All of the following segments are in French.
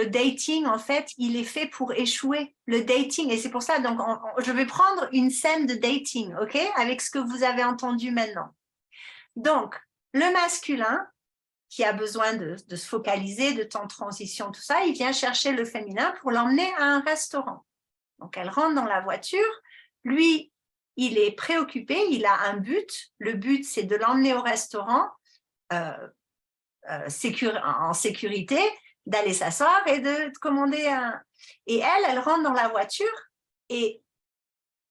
Le dating, en fait, il est fait pour échouer. Le dating, et c'est pour ça, donc, je vais prendre une scène de dating, ok, avec ce que vous avez entendu maintenant. Donc, le masculin, qui a besoin de se focaliser, de temps de transition, tout ça, il vient chercher le féminin pour l'emmener à un restaurant. Donc, elle rentre dans la voiture. Lui, il est préoccupé, il a un but. Le but, c'est de l'emmener au restaurant en sécurité, d'aller s'asseoir et de commander un... Et elle rentre dans la voiture et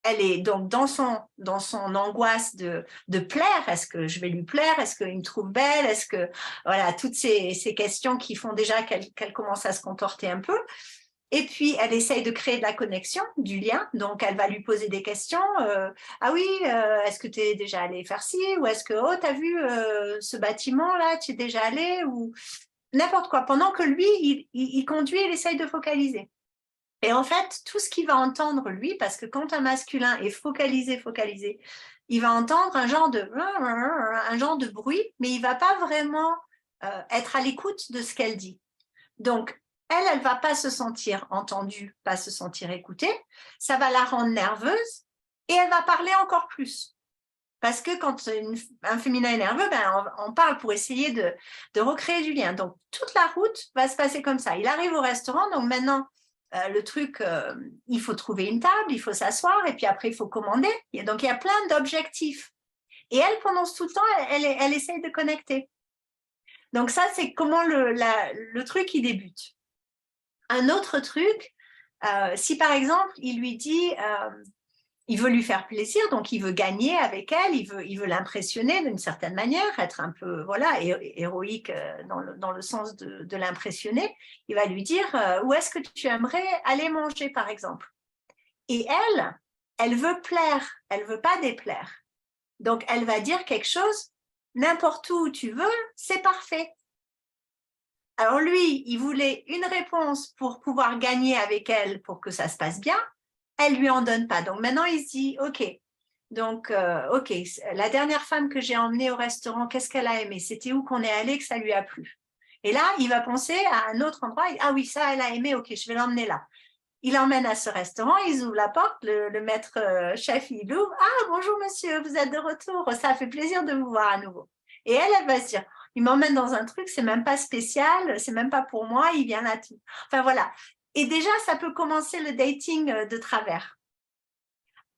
elle est donc dans son angoisse de plaire. Est-ce que je vais lui plaire? Est-ce qu'il me trouve belle? Est-ce que... Voilà, toutes ces questions qui font déjà qu'elle commence à se contorter un peu. Et puis, elle essaye de créer de la connexion, du lien. Donc, elle va lui poser des questions. Ah oui, est-ce que tu es déjà allé faire ci? Ou est-ce que, oh, tu as vu ce bâtiment-là? Tu es déjà allé? Ou n'importe quoi. Pendant que lui, il conduit, il essaye de focaliser. Et en fait, tout ce qu'il va entendre, lui, parce que quand un masculin est focalisé, il va entendre un genre de bruit, mais il ne va pas vraiment être à l'écoute de ce qu'elle dit. Donc, elle va pas se sentir entendue, pas se sentir écoutée. Ça va la rendre nerveuse et elle va parler encore plus. Parce que quand un féminin est nerveux, on parle pour essayer de recréer du lien. Donc, toute la route va se passer comme ça. Il arrive au restaurant, donc maintenant, le truc, il faut trouver une table, il faut s'asseoir, et puis après, il faut commander. Donc, il y a plein d'objectifs. Et elle, pendant tout le temps, elle essaye de connecter. Donc, ça, c'est comment le truc, il débute. Un autre truc, si par exemple, il lui dit... il veut lui faire plaisir, donc il veut gagner avec elle, il veut l'impressionner d'une certaine manière, être un peu héroïque dans le sens de l'impressionner. Il va lui dire où est-ce que tu aimerais aller manger, par exemple. Et elle veut plaire, elle veut pas déplaire. Donc elle va dire quelque chose, n'importe où tu veux, c'est parfait. Alors lui, il voulait une réponse pour pouvoir gagner avec elle pour que ça se passe bien. Elle lui en donne pas. Donc maintenant, il se dit, OK. Donc, OK, la dernière femme que j'ai emmenée au restaurant, qu'est-ce qu'elle a aimé? C'était où qu'on est allé que ça lui a plu? Et là, il va penser à un autre endroit. Ah oui, ça, elle a aimé. OK, je vais l'emmener là. Il l'emmène à ce restaurant, ils ouvrent la porte, le maître chef, il ouvre. Ah, bonjour monsieur, vous êtes de retour. Ça fait plaisir de vous voir à nouveau. Et elle va se dire, il m'emmène dans un truc, c'est même pas spécial, c'est même pas pour moi, il vient là tout. Enfin voilà. Et déjà, ça peut commencer le dating de travers.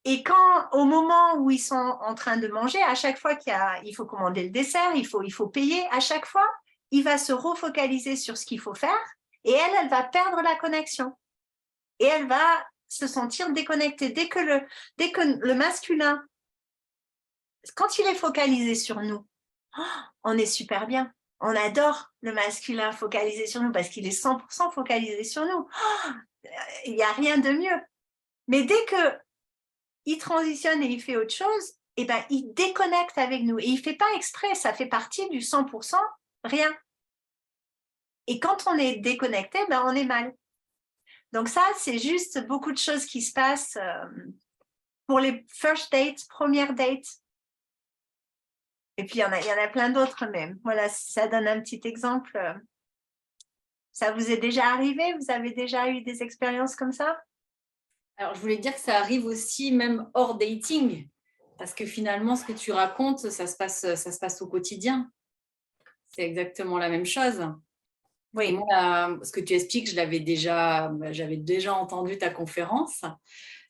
Et quand, au moment où ils sont en train de manger, à chaque fois il faut commander le dessert, il faut payer, à chaque fois, il va se refocaliser sur ce qu'il faut faire et elle va perdre la connexion. Et elle va se sentir déconnectée. Dès que le masculin, quand il est focalisé sur nous, on est super bien. On adore le masculin focalisé sur nous parce qu'il est 100% focalisé sur nous. Il n'y a rien de mieux. Mais dès qu'il transitionne et il fait autre chose, eh ben, il déconnecte avec nous. Et il ne fait pas exprès, ça fait partie du 100%, rien. Et quand on est déconnecté, ben, on est mal. Donc ça, c'est juste beaucoup de choses qui se passent pour les first dates, premières dates. Et puis, il y en a plein d'autres même. Voilà, ça donne un petit exemple. Ça vous est déjà arrivé? Vous avez déjà eu des expériences comme ça? Alors, je voulais dire que ça arrive aussi même hors dating, parce que finalement, ce que tu racontes, ça se passe au quotidien. C'est exactement la même chose. Et Oui. moi, ce que tu expliques, j'avais déjà entendu ta conférence.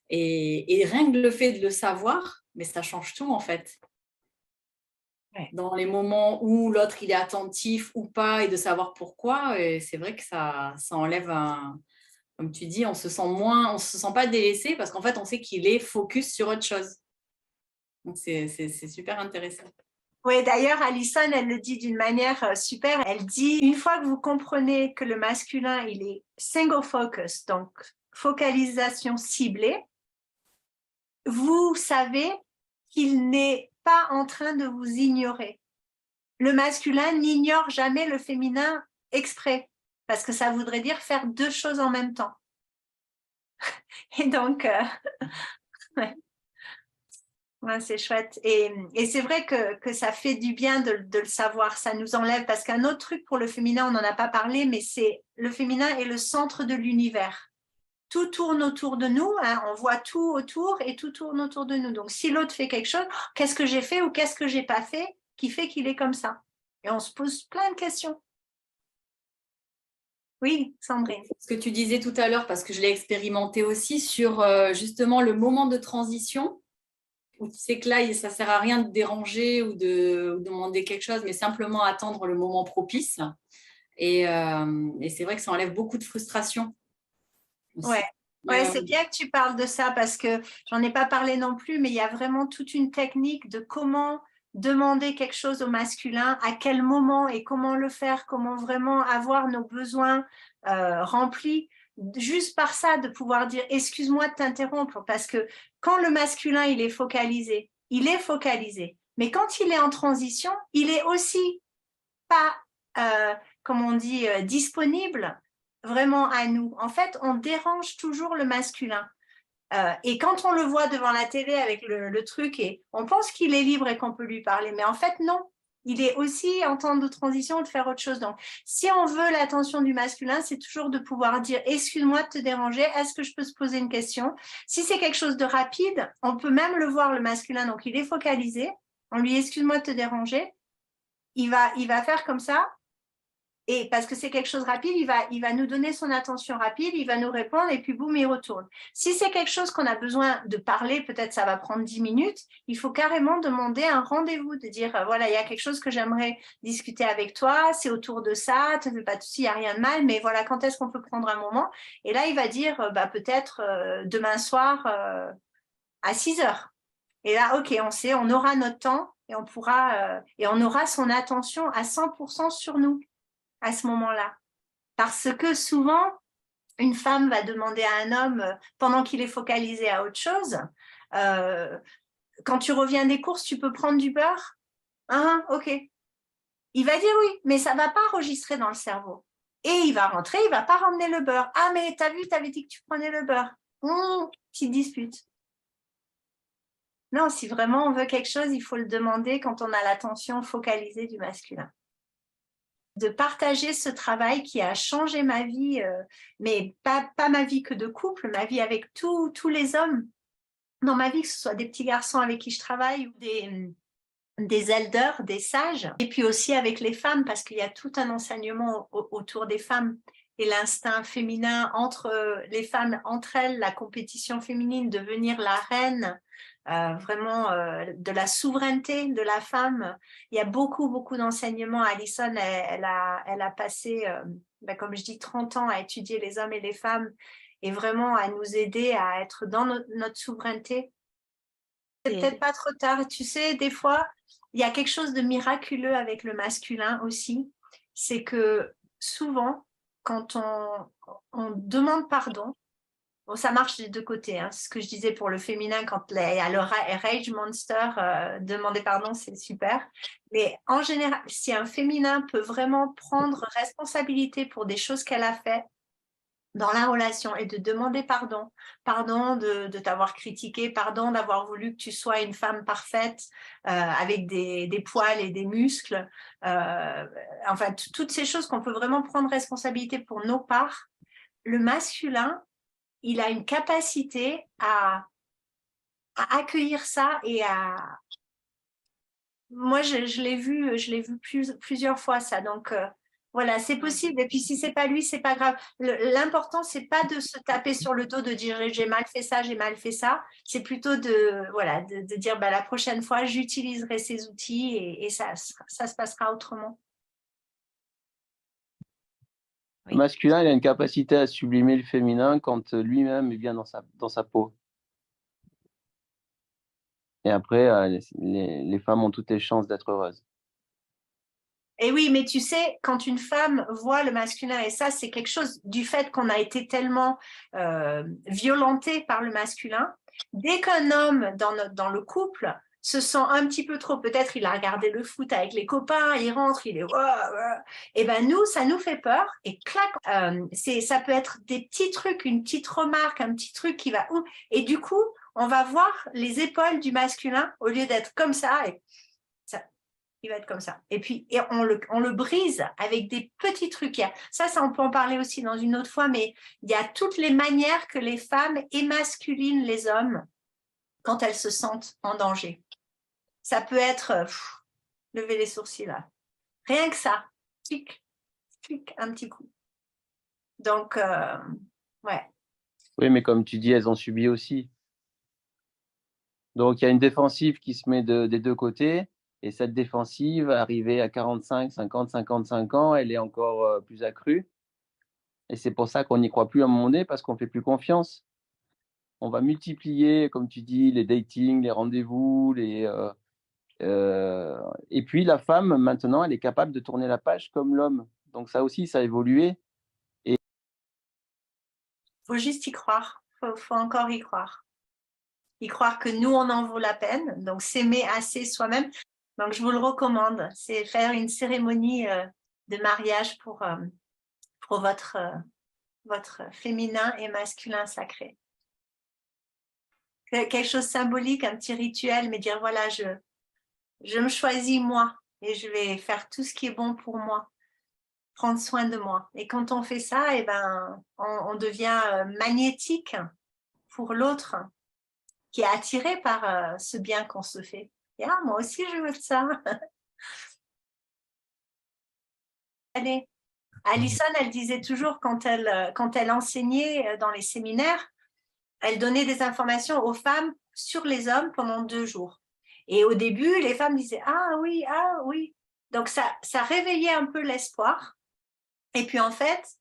Et rien que le fait de le savoir, mais ça change tout en fait. Ouais. Dans les moments où l'autre il est attentif ou pas et de savoir pourquoi, et c'est vrai que ça enlève comme tu dis, on se sent pas délaissé parce qu'en fait on sait qu'il est focus sur autre chose. Donc c'est super intéressant. Oui, d'ailleurs, Alison, elle le dit d'une manière super. Elle dit, une fois que vous comprenez que le masculin, il est single focus, donc focalisation ciblée, vous savez qu'il n'est pas en train de vous ignorer. Le masculin n'ignore jamais le féminin exprès, parce que ça voudrait dire faire deux choses en même temps. Et donc, ouais. Ouais, c'est chouette. Et c'est vrai que ça fait du bien de le savoir. Ça nous enlève. Parce qu'un autre truc pour le féminin, on n'en a pas parlé, mais c'est le féminin est le centre de l'univers. Tout tourne autour de nous. Hein, on voit tout autour et tout tourne autour de nous. Donc, si l'autre fait quelque chose, qu'est-ce que j'ai fait ou qu'est-ce que j'ai pas fait qui fait qu'il est comme ça? Et on se pose plein de questions. Oui, Sandrine. Ce que tu disais tout à l'heure, parce que je l'ai expérimenté aussi sur justement le moment de transition, où tu sais que là, ça ne sert à rien de déranger ou de demander quelque chose, mais simplement attendre le moment propice. Et c'est vrai que ça enlève beaucoup de frustration aussi. Ouais. Ouais, c'est bien que tu parles de ça parce que j'en ai pas parlé non plus, mais il y a vraiment toute une technique de comment demander quelque chose au masculin, à quel moment et comment le faire, comment vraiment avoir nos besoins remplis. Juste par ça, de pouvoir dire excuse-moi de t'interrompre, parce que quand le masculin il est focalisé, mais quand il est en transition, il est aussi pas, comme on dit, disponible vraiment à nous. En fait, on dérange toujours le masculin. Et quand on le voit devant la télé avec le truc, et on pense qu'il est libre et qu'on peut lui parler, mais en fait, non. Il est aussi en temps de transition de faire autre chose. Donc, si on veut l'attention du masculin, c'est toujours de pouvoir dire excuse-moi de te déranger, est-ce que je peux se poser une question? Si c'est quelque chose de rapide, on peut même le voir, le masculin, donc il est focalisé. On lui dit excuse-moi de te déranger. Il va faire comme ça. Et parce que c'est quelque chose de rapide, il va nous donner son attention rapide, il va nous répondre et puis boum, il retourne. Si c'est quelque chose qu'on a besoin de parler, peut-être ça va prendre 10 minutes, il faut carrément demander un rendez-vous, de dire voilà, il y a quelque chose que j'aimerais discuter avec toi, c'est autour de ça, te fais pas de soucis, il n'y a rien de mal, mais voilà, quand est-ce qu'on peut prendre un moment? Et là, il va dire peut-être demain soir à 6 heures. Et là, ok, on sait, on aura notre temps et on pourra, et on aura son attention à 100% sur nous à ce moment-là. Parce que souvent, une femme va demander à un homme, pendant qu'il est focalisé à autre chose, quand tu reviens des courses, tu peux prendre du beurre? Ah, ok. Il va dire oui, mais ça ne va pas enregistrer dans le cerveau. Et il va rentrer, il ne va pas ramener le beurre. Ah, mais t'as vu, t'avais dit que tu prenais le beurre. Petite dispute. Non, si vraiment on veut quelque chose, il faut le demander quand on a l'attention focalisée du masculin. De partager ce travail qui a changé ma vie, mais pas ma vie que de couple, ma vie avec tous les hommes dans ma vie, que ce soit des petits garçons avec qui je travaille ou des elders, des sages, et puis aussi avec les femmes, parce qu'il y a tout un enseignement autour des femmes et l'instinct féminin entre les femmes, entre elles, la compétition féminine, devenir la reine, vraiment de la souveraineté de la femme. Il y a beaucoup d'enseignements. Alison, elle a passé, comme je dis, 30 ans à étudier les hommes et les femmes et vraiment à nous aider à être dans notre souveraineté. C'est peut-être pas trop tard. Tu sais, des fois, il y a quelque chose de miraculeux avec le masculin aussi. C'est que souvent, quand on demande pardon, bon, ça marche des deux côtés. Hein. Ce que je disais pour le féminin, quand il y a le rage monster, demander pardon, c'est super. Mais en général, si un féminin peut vraiment prendre responsabilité pour des choses qu'elle a fait dans la relation et de demander pardon, pardon de t'avoir critiqué, pardon d'avoir voulu que tu sois une femme parfaite avec des poils et des muscles, enfin toutes ces choses qu'on peut vraiment prendre responsabilité pour nos parts. Le masculin, il a une capacité à accueillir ça et à... Moi, je l'ai vu plusieurs fois ça, donc... voilà, c'est possible. Et puis, si c'est pas lui, c'est pas grave. L'important, c'est pas de se taper sur le dos, de dire j'ai mal fait ça, j'ai mal fait ça. C'est plutôt de dire la prochaine fois, j'utiliserai ces outils et ça se passera autrement. Le masculin, il a une capacité à sublimer le féminin quand lui-même est bien dans sa peau. Et après, les femmes ont toutes les chances d'être heureuses. Et oui, mais tu sais, quand une femme voit le masculin, et ça, c'est quelque chose du fait qu'on a été tellement violenté par le masculin, dès qu'un homme dans le couple se sent un petit peu trop, peut-être il a regardé le foot avec les copains, il rentre, il est et ben nous, ça nous fait peur et clac, ça peut être des petits trucs, une petite remarque, un petit truc qui va et du coup, on va voir les épaules du masculin, au lieu d'être comme ça, et ça, il va être comme ça. Et puis, on le brise avec des petits trucs. Ça, on peut en parler aussi dans une autre fois, mais il y a toutes les manières que les femmes émasculinent les hommes quand elles se sentent en danger. Ça peut être lever les sourcils là. Rien que ça. Clic, clic, un petit coup. Donc, ouais. Oui, mais comme tu dis, elles ont subi aussi. Donc, il y a une défensive qui se met des deux côtés. Et cette défensive, arrivée à 45, 50, 55 ans, elle est encore plus accrue. Et c'est pour ça qu'on n'y croit plus à un moment donné, parce qu'on ne fait plus confiance. On va multiplier, comme tu dis, les datings, les rendez-vous, et puis la femme, maintenant, elle est capable de tourner la page comme l'homme. Donc ça aussi, ça a évolué. Il faut juste y croire. Faut encore y croire. Y croire que nous, on en vaut la peine. Donc, s'aimer assez soi-même. Donc, je vous le recommande. C'est faire une cérémonie de mariage pour votre féminin et masculin sacré. Quelque chose de symbolique, un petit rituel, mais dire voilà, je me choisis moi et je vais faire tout ce qui est bon pour moi, prendre soin de moi. Et quand on fait ça, eh ben, on devient magnétique pour l'autre, qui est attiré par ce bien qu'on se fait. Et moi aussi, je veux ça. Allez. Alison, elle disait toujours quand elle enseignait dans les séminaires, elle donnait des informations aux femmes sur les hommes pendant 2 jours. Et au début, les femmes disaient « Ah oui, ah oui ». Donc, ça réveillait un peu l'espoir. Et puis, en fait,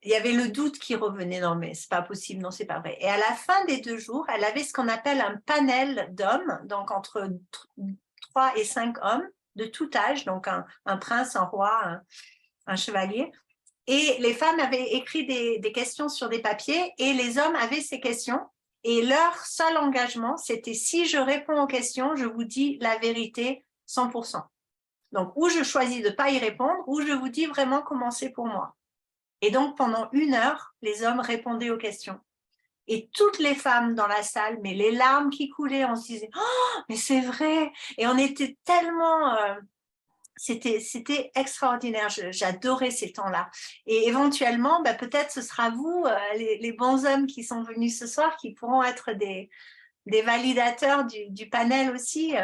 il y avait le doute qui revenait. Non, mais c'est pas possible, non, c'est pas vrai. Et à la fin des 2 jours, elle avait ce qu'on appelle un panel d'hommes, donc entre 3 et 5 hommes de tout âge, donc un prince, un roi, un chevalier. Et les femmes avaient écrit des questions sur des papiers et les hommes avaient ces questions. Et leur seul engagement, c'était si je réponds aux questions, je vous dis la vérité 100%. Donc, ou je choisis de ne pas y répondre, ou je vous dis vraiment comment c'est pour moi. Et donc, pendant 1 heure, les hommes répondaient aux questions. Et toutes les femmes dans la salle, mais les larmes qui coulaient, on se disait « Oh, mais c'est vrai !» Et on était tellement... C'était extraordinaire, j'adorais ces temps-là. Et éventuellement, peut-être ce sera vous, les bons hommes qui sont venus ce soir, qui pourront être des validateurs du panel aussi.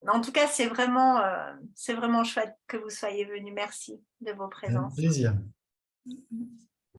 En tout cas, c'est vraiment chouette que vous soyez venus. Merci de vos présences. Plaisir.